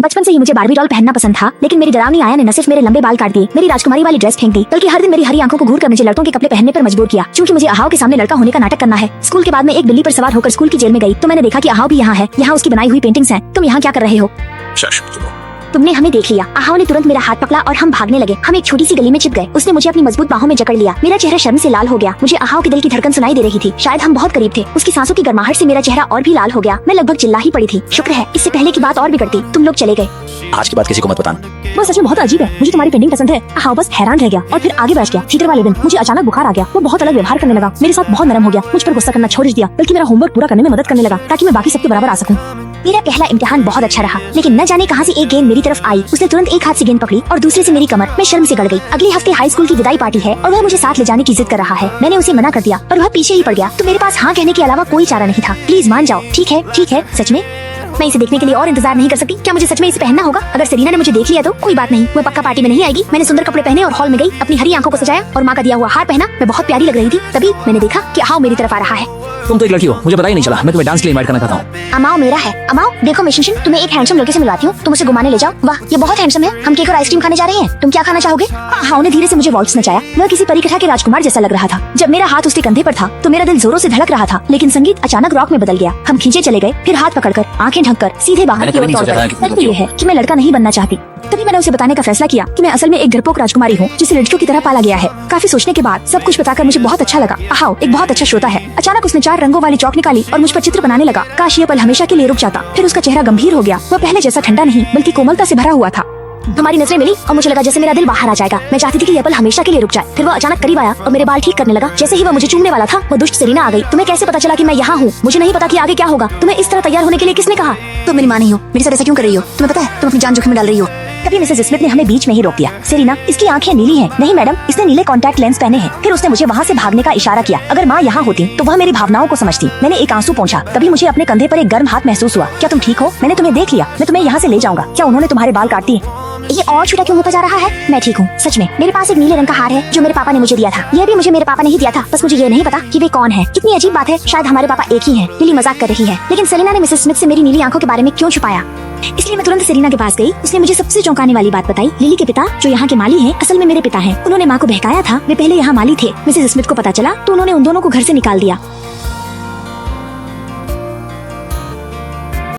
बचपन से ही मुझे बारबी डॉल पहनना पसंद था, लेकिन मेरी डरावनी आया ने न सिर्फ मेरे लंबे बाल काट दिए, मेरी राजकुमारी वाली ड्रेस फेंक दी, बल्कि हर दिन मेरी हरी आंखों को घूर कर मुझे लड़कों के कपड़े पहनने पर मजबूर किया। क्योंकि मुझे अहाव के सामने लड़का होने का नाटक करना है। स्कूल के बाद में एक बिल्ली पर सवार होकर स्कूल की जेल में गई तो मैंने देखा कि अहाव भी यहाँ है। यहाँ उसकी बनाई हुई पेंटिंग्स हैं। तुम यहाँ क्या कर रहे हो? तुमने हमें देख लिया। अहाव ने तुरंत मेरा हाथ पकड़ा और हम भागने लगे। हम एक छोटी सी गली में छिप गए। उसने मुझे अपनी मजबूत बाहों में जकड़ लिया। मेरा चेहरा शर्म से लाल हो गया। मुझे अहाव के दिल की धड़कन सुनाई दे रही थी। शायद हम बहुत करीब थे। उसकी सांसों की गर्माहट से मेरा चेहरा और भी लाल हो गया। मैं लगभग चिल्ला ही पड़ी थी। शुक्र है, इससे पहले की बात और बिगड़ती। तुम लोग चले गए। आज की बात किसी को मत बताना। वो सच में बहुत अजीब है। मुझे तुम्हारी पेंटिंग पसंद है। अहाव बस हैरान रह गया और फिर आगे बैठ गया। थिएटर वाले दिन मुझे अचानक बुखार आ गया। वो बहुत अलग व्यवहार करने लगा। मेरे साथ बहुत नरम हो गया। मुझ पर गुस्सा करना छोड़ दिया, बल्कि मेरा होमवर्क पूरा करने में मदद करने लगा ताकि मैं बाकी सबके बराबर आ सकूं। मेरा पहला इम्तिहान बहुत अच्छा रहा, लेकिन न जाने कहां से एक गेंद मेरी तरफ आई। उसने तुरंत एक हाथ से गेंद पकड़ी और दूसरे से मेरी कमर। मैं शर्म से गड़ गई। अगले हफ्ते हाई स्कूल की विदाई पार्टी है और वह मुझे साथ ले जाने की जिद कर रहा है। मैंने उसे मना कर दिया पर वह पीछे ही पड़ गया। तो मेरे पास हाँ कहने के अलावा कोई चारा नहीं था। प्लीज मान जाओ। ठीक है, सच में मैं इसे देखने के लिए और इंतजार नहीं कर सकती। क्या मुझे सच में इसे पहनना होगा? अगर सेरीना ने मुझे देख लिया तो कोई बात नहीं, वो पक्का पार्टी में नहीं आएगी। मैंने सुंदर कपड़े पहने और हॉल में गई, अपनी हरी आंखों को सजाया और माँ का दिया हुआ हार पहना। मैं बहुत प्यारी लग रही थी। तभी मैंने देखा कि अहाव मेरी तरफ आ रहा है। तुम तो एक लड़की हो, मुझे पता ही नहीं चला। मैं तुम्हें डांस के लिए इनवाइट करना चाहता हूँ। अमाओ मेरा है। अमाओ देखो मिशन, तुम्हें एक हैंडसम लड़के से मिलवाती हूँ। तुम उसे घुमाने ले जाओ। वाह, ये बहुत हैंडसम है। हम केक और आइसक्रीम खाने जा रहे हैं। तुम क्या खाना चाहोगे? अहाव ने धीरे से मुझे वॉल्ट्स नचाया। वह किसी परिकथा के राजकुमार जैसा लग रहा था। जब मेरा हाथ उसके कंधे पर था तो मेरा दिल जोरों से धड़क रहा था, लेकिन संगीत अचानक रॉक में बदल गया। हम खींचे चले गए, फिर हाथ पकड़कर आंखें ढककर सीधे बाहर की ओर दौड़ गए। सच तो ये है कि मैं लड़का नहीं बनना चाहती। तभी मैंने उसे बताने का फैसला किया कि मैं असल में एक डरपोक राजकुमारी हूँ जिसे लड़कियों की तरह पाला गया है। काफी सोचने के बाद सब कुछ बताकर मुझे बहुत अच्छा लगा। अहाव एक बहुत अच्छा श्रोता है। अचानक उसने 4 रंगों वाली चौक निकाली और मुझ पर चित्र बनाने लगा। काश ये पल हमेशा के लिए रुक जाता। फिर उसका चेहरा गंभीर हो गया। वह पहले जैसा ठंडा नहीं बल्कि कोमलता से भरा हुआ था। हमारी नजरें मिली और मुझे लगा जैसे मेरा दिल बाहर आ जाएगा। मैं चाहती थी कि यह पल हमेशा के लिए रुक जाए। फिर वह अचानक करीब आया और मेरे बाल ठीक करने लगा। जैसे ही वह मुझे चूमने वाला था, वह दुष्ट सेरीना आ गई। तुम्हें कैसे पता चला कि मैं यहाँ हूँ? मुझे नहीं पता कि आगे क्या होगा। तुम्हें इस तरह तैयार होने के लिए किसने कहा? तुम मेरी माँ नहीं हो। मेरे साथ ऐसा क्यों कर रही हो? तुम्हें पता है तुम अपनी जान जोखिम में डाल रही हो। तभी मिसेस स्मिथ ने हमें बीच में ही रोक दिया। सेरीना, इसकी आंखें नीली हैं। नहीं मैडम, इसने नीले कॉन्टैक्ट लेंस पहने हैं। फिर उसने मुझे वहाँ से भागने का इशारा किया। अगर माँ यहाँ होती तो वह मेरी भावनाओं को समझती। मैंने एक आंसू पोंछा। तभी मुझे अपने कंधे पर एक गर्म हाथ महसूस हुआ। क्या तुम ठीक हो? मैंने तुम्हें देख लिया। मैं तुम्हें यहाँ से ले जाऊंगा। क्या उन्होंने तुम्हारे बाल काट दिए? ये और छोटा क्यों होता जा रहा है? मैं ठीक हूँ सच में। मेरे पास एक नीले रंग का हार है जो मेरे पापा ने मुझे दिया था। यह भी मुझे मेरे पापा ने ही दिया था। बस मुझे ये नहीं पता कि वे कौन है। कितनी अजीब बात है, शायद हमारे पापा एक ही हैं। लिली मजाक कर रही है, लेकिन सेरीना ने मिसेस स्मिथ से मेरी नीली आंखों के बारे में क्यों छुपाया? इसलिए मैं तुरंत सेरीना के पास गई। उसने मुझे सबसे चौंकाने वाली बात बताई। लिली के पिता जो यहाँ के माली हैं, असल में मेरे पिता हैं। उन्होंने माँ को बहकाया था। वे पहले यहाँ माली थे। मिसेस स्मिथ को पता चला तो उन्होंने उन दोनों को घर से निकाल दिया।